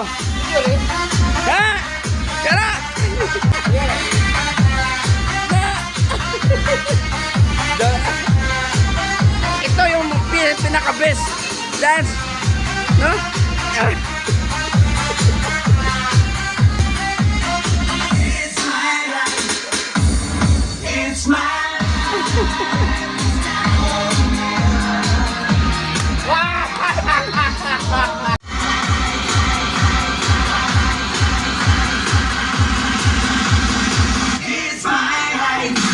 Ha? Tara! Ito yung pinaka-best dance, no? It's my It's my life.